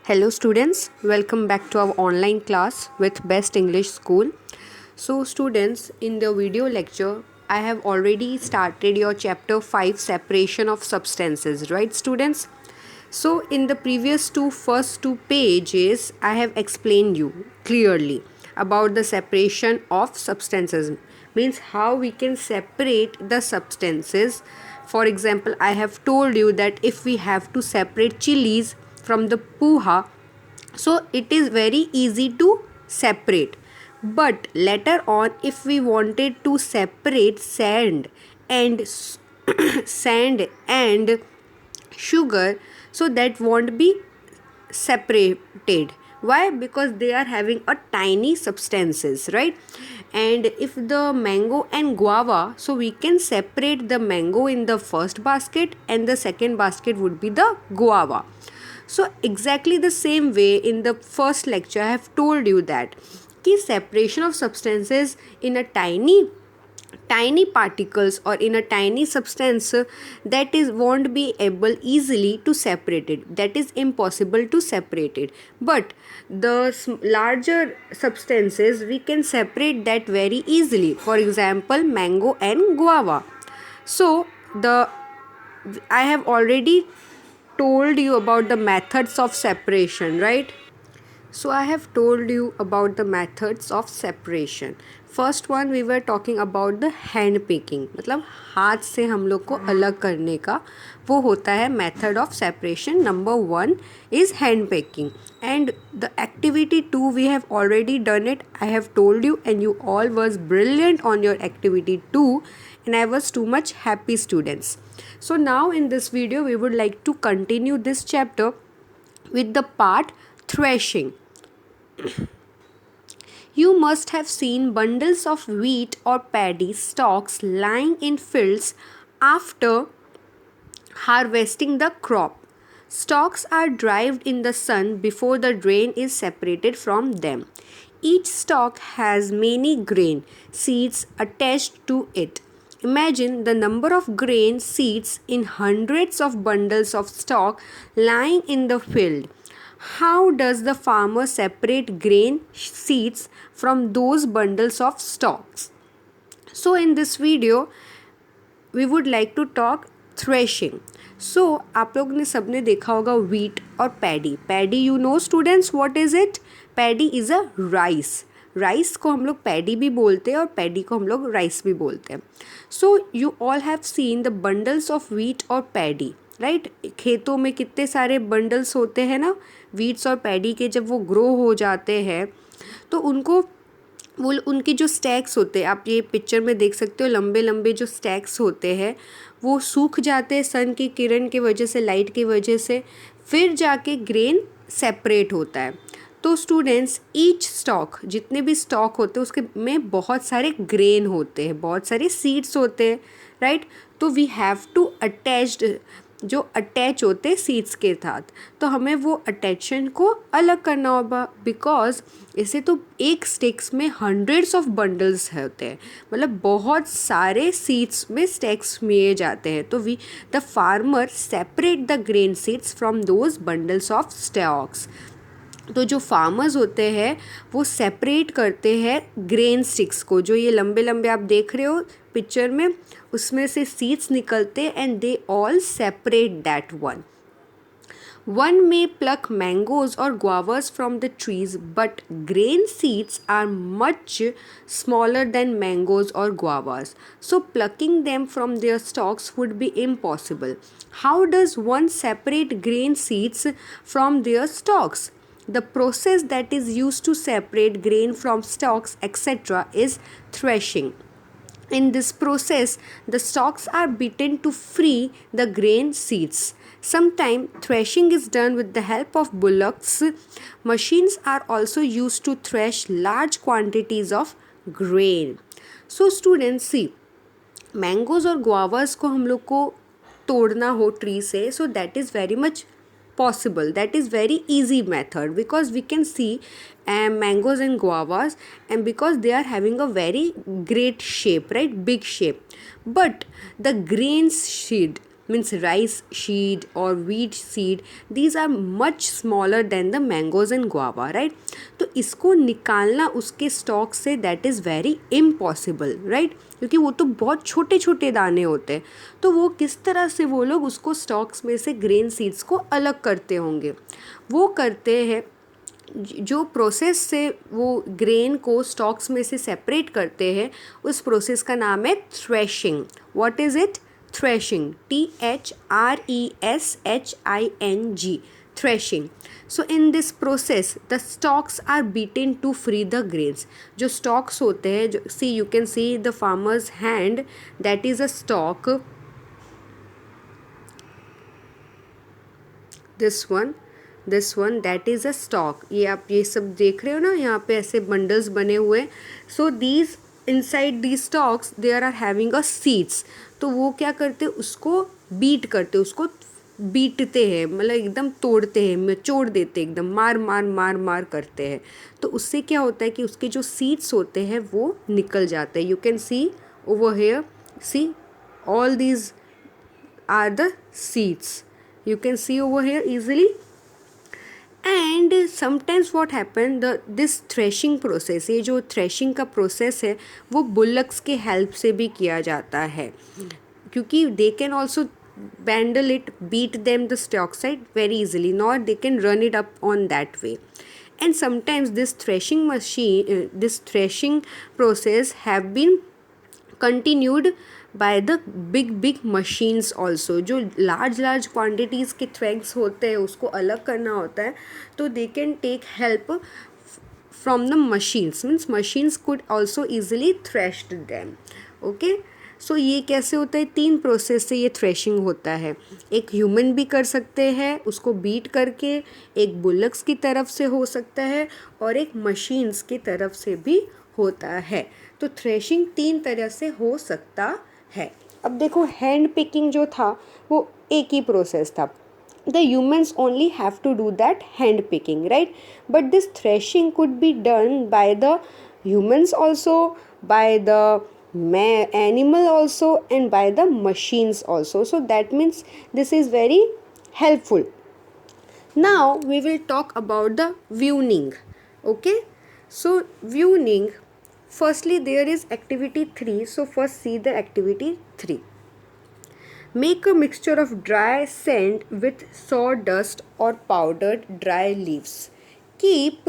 Hello students, welcome back to our online class with Best English School. So students, in the video lecture, I have already started your chapter 5 separation of substances, right students? So in the previous first two pages, I have explained you clearly about the separation of substances, means how we can separate the substances. For example, I have told you that if we have to separate chilies from the puha, so it is very easy to separate. But later on, if we wanted to separate sand and sand and sugar, so that won't be separated. Why? Because they are having a tiny substances, right? And if the mango and guava, so we can separate the mango in the first basket and the second basket would be the guava. So exactly the same way, in the first lecture I have told you that key separation of substances in a tiny particles or in a tiny substance, that is won't be able easily to separate it, that is impossible to separate it. But the larger substances we can separate that very easily, for example mango and guava. So the I have already told you about the methods of separation, right? So I have told you about the methods of separation. First one we were talking about the hand picking, मतलब हाथ से हम लोग को अलग करने का वो होता है method of separation. Number one is hand picking and the activity two we have already done it. I have told you and you all was brilliant on your activity two and I was too much happy students. So now in this video we would like to continue this chapter with the part threshing. You must have seen bundles of wheat or paddy stalks lying in fields after harvesting the crop. Stalks are dried in the sun before the grain is separated from them. Each stalk has many grain seeds attached to it. Imagine the number of grain seeds in hundreds of bundles of stalk lying in the field. How does the farmer separate grain seeds from those bundles of stalks? So in this video, we would like to talk threshing. So आप लोग ने सबने देखा होगा wheat और paddy. Paddy, you know students what is it? Paddy is a rice. Rice को हम लोग पैडी भी बोलते हैं और पैडी को हम लोग राइस भी बोलते हैं. So you all have seen the bundles of wheat और पैडी, राइट? खेतों में कितने सारे बंडल्स होते हैं ना वीट्स और पैडी के. जब वो ग्रो हो जाते हैं तो उनको वो उनके जो स्टैक्स होते हैं, आप ये पिक्चर में देख सकते हो, लंबे लंबे जो स्टैक्स होते हैं वो सूख जाते हैं सन की किरण की वजह से, लाइट की वजह से, फिर जाके ग्रेन सेपरेट होता है. तो स्टूडेंट्स, ईच स्टॉक, जितने भी स्टॉक होते हैं उसके में बहुत सारे ग्रेन होते हैं, बहुत सारे सीड्स होते हैं, राइट? तो वी हैव टू अटैच्ड, जो अटैच होते हैं सीड्स के साथ, तो हमें वो अटैचन को अलग करना होगा. बिकॉज इसे तो एक स्टिक्स में हंड्रेड्स ऑफ बंडल्स होते हैं, मतलब बहुत सारे सीड्स में स्टैक्स मिए जाते हैं. तो we the farmer separate the grain seeds from those bundles of stalks. तो जो फार्मर्स होते हैं वो सेपरेट करते हैं ग्रेन स्टिक्स को. जो ये लंबे लंबे आप देख रहे हो पिक्चर में, उसमें से सीड्स निकलते and they all separate that one. One may pluck mangoes or guavas from the trees, but grain seeds are much smaller than mangoes or guavas. So plucking them from their stalks would be impossible. How does one separate grain seeds from their stalks? The process that is used to separate grain from stalks, etc., is threshing. In this process, the stalks are beaten to free the grain seeds. Sometimes threshing is done with the help of bullocks. Machines are also used to thresh large quantities of grain. So students, see, mangoes और guavas को हम लोग को तोड़ना हो tree से, so that is very much possible. That is very easy method because we can see mangoes and guavas, and because they are having a very great shape, right? Big shape. But the grain seed, means rice seed or wheat seed, these are much smaller than the mangoes and guava, right? तो इसको निकालना उसके stock say that is very impossible, right, क्योंकि वो तो बहुत छोटे छोटे दाने होते हैं। तो वो किस तरह से वो लोग उसको स्टॉक्स में से ग्रेन सीड्स को अलग करते होंगे? वो करते हैं, जो प्रोसेस से वो ग्रेन को स्टॉक्स में से सेपरेट करते हैं, उस प्रोसेस का नाम है threshing. What is it? Threshing, THRESHING, threshing. So in this process the stalks are beaten to free the grains. जो stalks होते हैं, जो see you can see the farmer's hand, that is a stalk, this one that is a stalk. ये आप ये सब देख रहे हो ना, यहाँ पे ऐसे बंडल्स बने हुए। So these inside these stalks there are having a seeds. तो वो क्या करते, उसको बीट करते, उसको बीटते हैं, मतलब एकदम तोड़ते हैं, निचोड़ देते, एकदम मार मार मार मार करते हैं। तो उससे क्या होता है कि उसके जो सीड्स होते हैं वो निकल जाते हैं। You can see over here, see all these are the seeds, you can see over here easily. And sometimes what happen, this threshing process, ये जो threshing का process है वो bullocks के help से भी किया जाता है, क्योंकि they can also bundle it, beat them the stalk side very easily, nor they can run it up on that way. And sometimes this threshing machine, this threshing process have been continued by the big machines also. जो large quantities के threads होते हैं उसको अलग करना होता है, तो they can take help from the machines, means machines could also easily thresh them. okay, सो ये कैसे होता है? 3 प्रोसेस से ये थ्रेशिंग होता है। एक ह्यूमन भी कर सकते हैं उसको बीट करके, एक बुलक्स की तरफ से हो सकता है, और एक मशीन्स की तरफ से भी होता है। तो थ्रेशिंग 3 तरह से हो सकता है। अब देखो, हैंड पिकिंग जो था वो एक ही प्रोसेस था। The humans only have to do that hand picking, right, but this threshing could be done by the humans also, by the animal also, and by the machines also. So that means this is very helpful. Now we will talk about the viewing. okay, so viewing, firstly there is activity 3. So first see the activity 3. Make a mixture of dry sand with sawdust or powdered dry leaves. Keep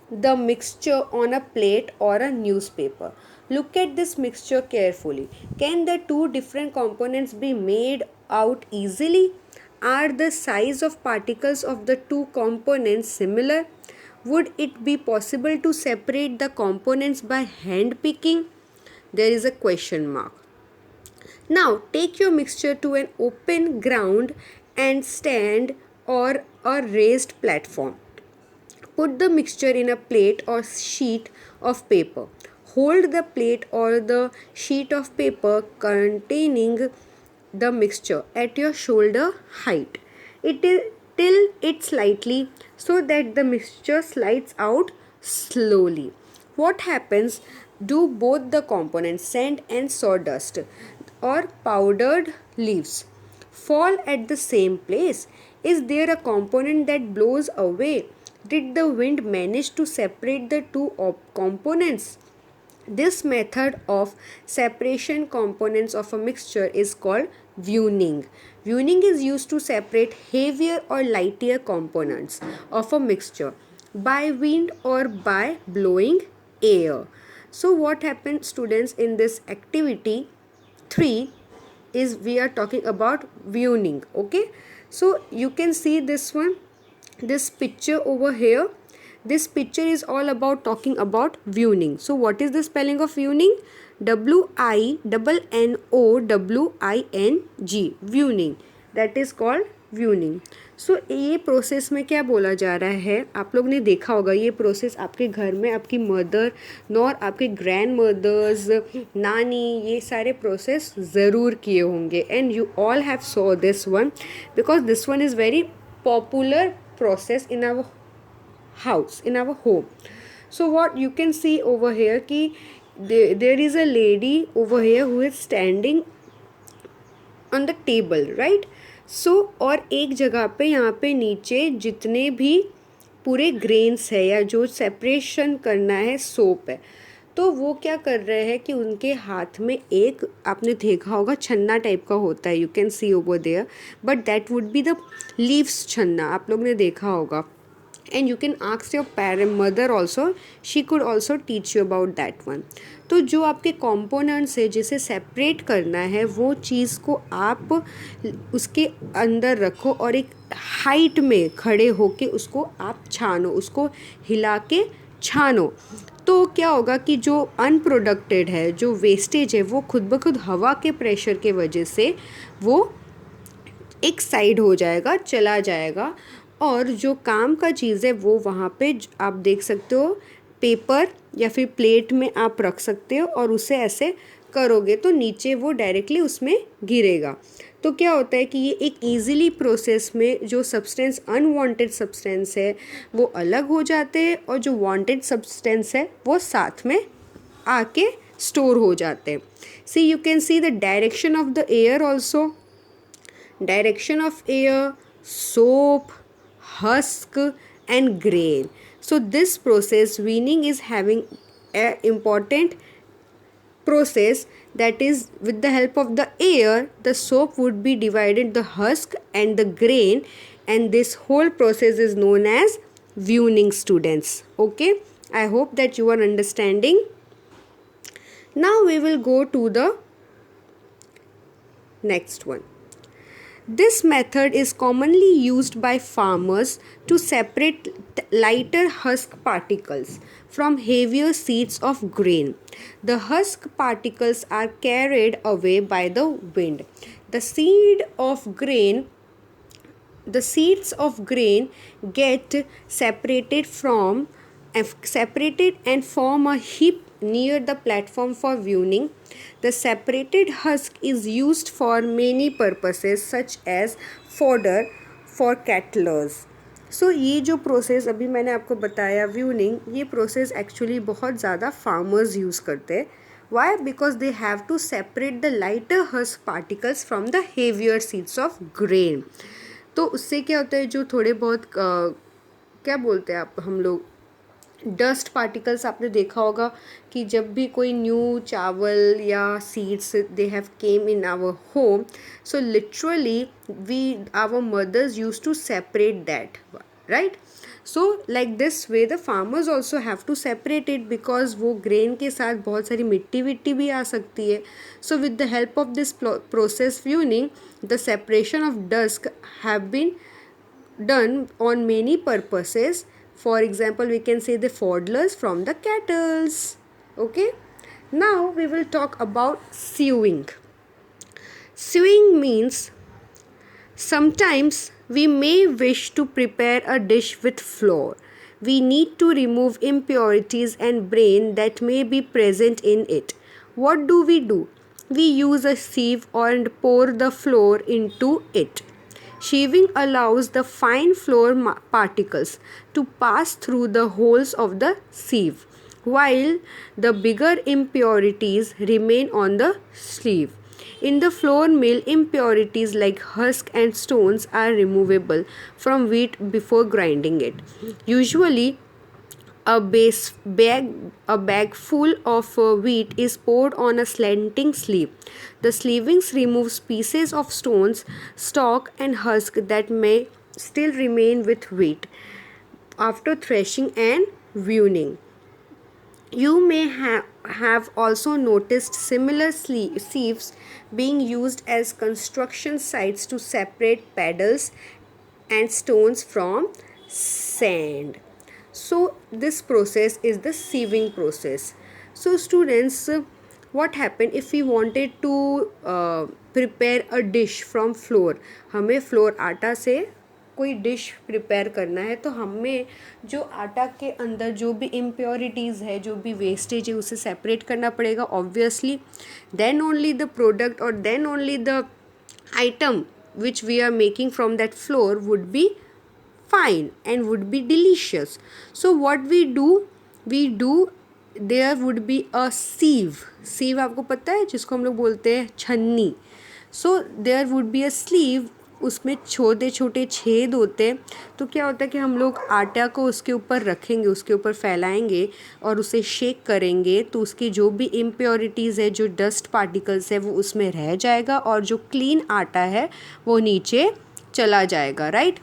the mixture on a plate or a newspaper. Look at this mixture carefully. Can the two different components be made out easily? Are the size of particles of the two components similar? Would it be possible to separate the components by hand picking? There is a question mark. Now take your mixture to an open ground and stand or a raised platform. Put the mixture in a plate or sheet of paper. Hold the plate or the sheet of paper containing the mixture at your shoulder height. Tilt it slightly so that the mixture slides out slowly. What happens? Do both the components, sand and sawdust or powdered leaves, fall at the same place? Is there a component that blows away? Did the wind manage to separate the two components? This method of separation components of a mixture is called viewing. Viewing is used to separate heavier or lighter components of a mixture by wind or by blowing air. So what happened, students, in this activity 3 is we are talking about viewing. okay, so you can see this one, this picture over here. This picture is all about talking about viewing. So what is the spelling of viewing? WINNOWING, viewing. That is called viewing. So ये process में क्या बोला जा रहा है, आप लोग ने देखा होगा ये प्रोसेस आपके घर में आपकी मदर और आपके ग्रैंड मदर्स, नानी, ये सारे प्रोसेस ज़रूर किए होंगे. And you all have saw this one because this one is very popular process in our house, in our home. So what you can see over here ki there is a lady over here who is standing on the table, right. So और एक जगह पे यहाँ पे नीचे जितने भी पूरे ग्रेन्स है या जो सेपरेशन करना है सोप है, तो वो क्या कर रहे हैं कि उनके हाथ में एक, आपने देखा होगा छन्ना टाइप का होता है, you can see over there, but that would be the leaves छन्ना, आप लोग ने देखा होगा. And you can ask your parent mother also, she could also teach you about that one. तो जो आपके कॉम्पोनेंट्स है जिसे सेपरेट करना है, वो चीज़ को आप उसके अंदर रखो और एक हाइट में खड़े होके उसको आप छानो, उसको हिला के छानो. तो क्या होगा कि जो अनप्रोडक्टेड है, जो वेस्टेज है, वो खुद ब खुद हवा के प्रेशर के वजह से वो एक साइड हो जाएगा, चला जाएगा. और जो काम का चीज़ है वो वहाँ पे आप देख सकते हो, पेपर या फिर प्लेट में आप रख सकते हो और उसे ऐसे करोगे तो नीचे वो डायरेक्टली उसमें गिरेगा. तो क्या होता है कि ये एक इजीली प्रोसेस में जो सब्सटेंस, अनवांटेड सब्सटेंस है वो अलग हो जाते हैं और जो वांटेड सब्सटेंस है वो साथ में आके स्टोर हो जाते हैं. See you can see the direction of the air also, direction of air, soap, husk and grain. So this process weaning is having a important process, that is with the help of the air the soap would be divided the husk and the grain, and this whole process is known as weaning, students. Okay, I hope that you are understanding. Now we will go to the next one. This method is commonly used by farmers to separate lighter husk particles from heavier seeds of grain. The husk particles are carried away by the wind. The seeds of grain get separated and form a heap near the platform for viewing. The separated husk is used for many purposes such as fodder for cattlers. सो ये जो process अभी मैंने आपको बताया व्यूनिंग, ये process actually बहुत ज़्यादा farmers use करते हैं. Why? Because they have to separate the lighter husk particles from the heavier seeds of grain. तो उससे क्या होता है, जो थोड़े बहुत क्या बोलते हैं आप, हम लोग डस्ट पार्टिकल्स, आपने देखा होगा कि जब भी कोई न्यू चावल या seeds they have came in our home, so literally our mothers use to separate that, right. So like this way the farmers also have to separate it, because वो ग्रेन के साथ बहुत सारी मिट्टी विट्टी भी आ सकती है. So with the help of this process winnowing, the separation of dust have been done on many purposes. For example, we can say the fodlers from the cattles. Okay, now we will talk about sewing. Sewing means sometimes we may wish to prepare a dish with flour. We need to remove impurities and bran that may be present in it. What do? We use a sieve and pour the flour into it. Sieving allows the fine flour particles to pass through the holes of the sieve, while the bigger impurities remain on the sleeve. In the flour mill, impurities like husk and stones are removable from wheat before grinding it. Usually, a bag full of wheat is poured on a slanting sleeve. The sleevings removes pieces of stones, stalk and husk that may still remain with wheat after threshing and winnowing. You may have also noticed similar sieves being used as construction sites to separate pebbles and stones from sand. So this process is the sieving process. So students, what happened if we wanted to prepare a dish from flour? हमें floor आटा से कोई dish prepare करना है, तो हमें जो आटा के अंदर जो भी इम्प्योरिटीज़ है, जो भी वेस्टेज है, उसे सेपरेट करना पड़ेगा obviously. Then only the product और then only the item which we are making from that flour would be fine and would be delicious. So what we do, there would be a sieve. Sieve आपको पता है, जिसको हम लोग बोलते हैं छन्नी. So there would be a sieve, उसमें छोटे छोटे छेद होते हैं। तो क्या होता है कि हम लोग आटा को उसके ऊपर रखेंगे, उसके ऊपर फैलाएंगे और उसे शेक करेंगे, तो उसकी जो भी इम्प्योरिटीज़ है, जो डस्ट पार्टिकल्स है, वो उसमें रह जाएगा और जो क्लीन आटा है वो नीचे चला जाएगा, right.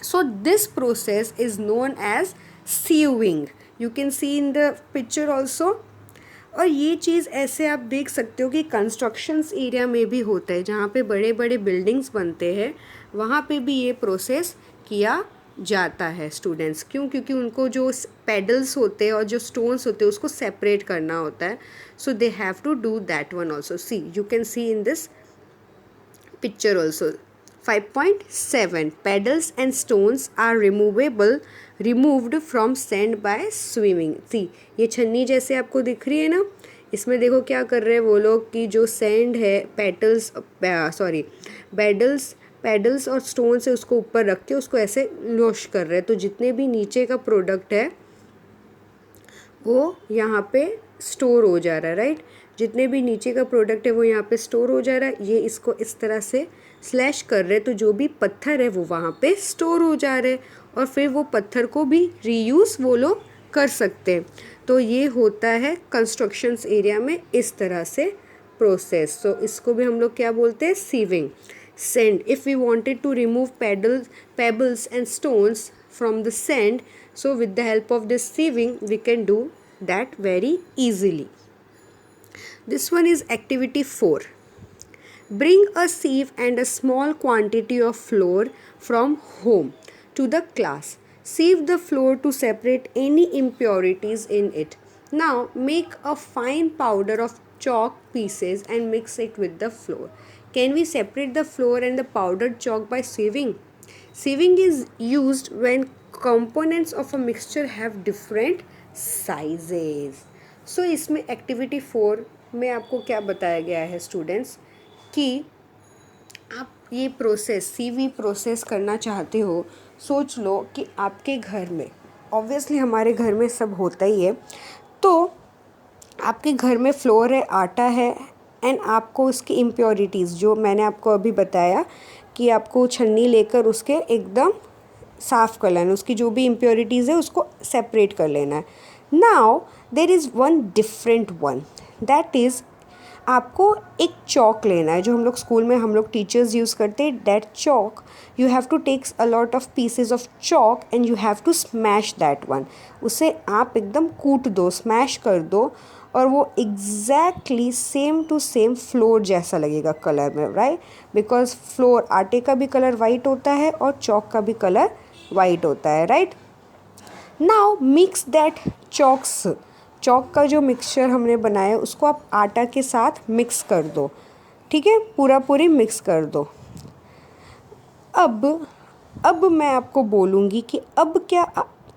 So this process is known as sieving. You can see in the picture also. और ये चीज़ ऐसे आप देख सकते हो कि कंस्ट्रक्शंस एरिया में भी होता है, जहाँ पे बड़े बड़े बिल्डिंग्स बनते हैं, वहाँ पे भी ये प्रोसेस किया जाता है स्टूडेंट्स। क्यों? क्योंकि उनको जो पेडल्स होते हैं और जो स्टोन्स होते हैं उसको सेपरेट करना होता है। So they have to do that one also. See, you can see in this picture also. 5.7 Pedals and stones are removed from sand by swimming. See, ये छन्नी जैसे आपको दिख रही है ना, इसमें देखो क्या कर रहे हैं वो लोग कि जो सैंड है, पेडल्स और स्टोन्स है, उसको ऊपर रख के उसको ऐसे वॉश कर रहे हैं। तो जितने भी नीचे का प्रोडक्ट है वो यहाँ पे स्टोर हो जा रहा है, राइट। जितने भी नीचे का प्रोडक्ट है वो यहाँ पे स्टोर हो जा रहा है। ये इसको इस तरह से स्लैश कर रहे हैं, तो जो भी पत्थर है वो वहाँ पे स्टोर हो जा रहे हैं और फिर वो पत्थर को भी रीयूज़ वो लोग कर सकते हैं। तो ये होता है कंस्ट्रक्शंस एरिया में इस तरह से प्रोसेस। तो इसको भी हम लोग क्या बोलते हैं? Sieving. Sand. If we wanted to remove pebbles and stones from the sand, so with the help of this sieving, we can do that very easily. This one is activity 4. Bring a sieve and a small quantity of flour from home to the class. Sieve the flour to separate any impurities in it. Now make a fine powder of chalk pieces and mix it with the flour. Can we separate the flour and the powdered chalk by sieving? Sieving is used when components of a mixture have different sizes. So इसमें activity 4 में आपको क्या बताया गया है students कि आप ये प्रोसेस सीवी प्रोसेस करना चाहते हो। सोच लो कि आपके घर में, ऑब्वियसली हमारे घर में सब होता ही है, तो आपके घर में फ्लोर है, आटा है, एंड आपको उसकी इम्प्योरिटीज़ जो मैंने आपको अभी बताया कि आपको छन्नी लेकर उसके एकदम साफ़ कर लेना, उसकी जो भी इम्प्योरिटीज़ है उसको सेपरेट कर लेना है। Now there is one different one, that is आपको एक चॉक लेना है, जो हम लोग स्कूल में हम लोग टीचर्स यूज़ करते हैं। That chalk you have to takes a lot of pieces of chalk and you have to smash that one. उसे आप एकदम कूट दो, स्मैश कर दो, और वो exactly same to same flour जैसा लगेगा कलर में, राइट। बिकॉज फ्लोर, आटे का भी कलर वाइट होता है और चॉक का भी कलर वाइट होता है, right. Now mix that chalk का जो मिक्सचर हमने बनाया उसको आप आटा के साथ मिक्स कर दो, ठीक है, पूरी मिक्स कर दो। अब मैं आपको बोलूँगी कि अब क्या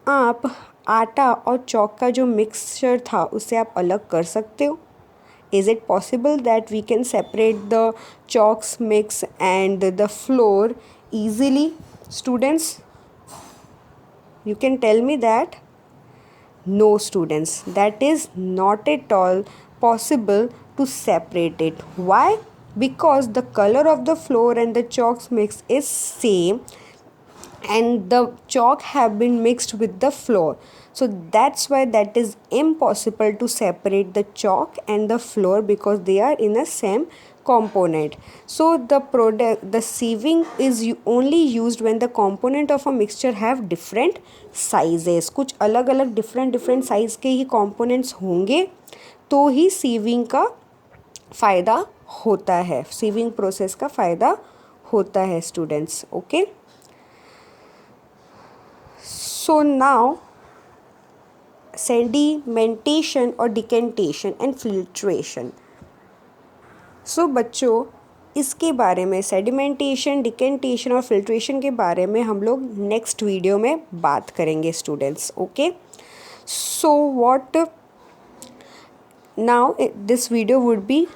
आप आटा और चॉक का जो मिक्सचर था उसे आप अलग कर सकते हो? Is it possible that we can separate the chalks mix and the flour easily? Students, you can tell me that? No students, that is not at all possible to separate it. Why? Because the color of the flour and the chalks mix is same and the chalk have been mixed with the flour, so that's why that is impossible to separate the chalk and the flour because they are in the same component. So the sieving is only used when the component of a mixture have different sizes. कुछ अलग अलग different size के ही components होंगे तो ही sieving का फ़ायदा होता है, sieving process का फ़ायदा होता है students. Okay. So now sedimentation और decantation and filtration. So बच्चों, इसके बारे में सेडिमेंटेशन, डिकेंटेशन और फिल्ट्रेशन के बारे में हम लोग नेक्स्ट वीडियो में बात करेंगे students. Okay, so what now this video would be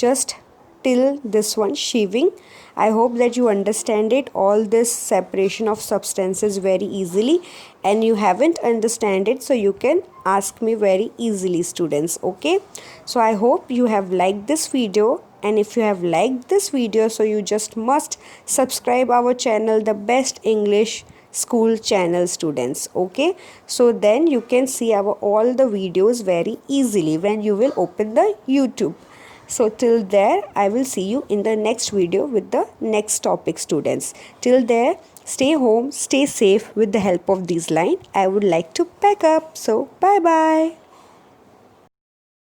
just till this one, sieving. I hope that you understand it, all this separation of substances very easily, and you haven't understand it, so you can ask me very easily students. Okay, so I hope you have liked this video and if you have liked this video, so you just must subscribe our channel, the Best English School channel, students. Okay, so then you can see our all the videos very easily when you will open the YouTube. So till there, I will see you in the next video with the next topic, students. Till there, stay home, stay safe. With the help of these lines, I would like to pack up. So bye bye.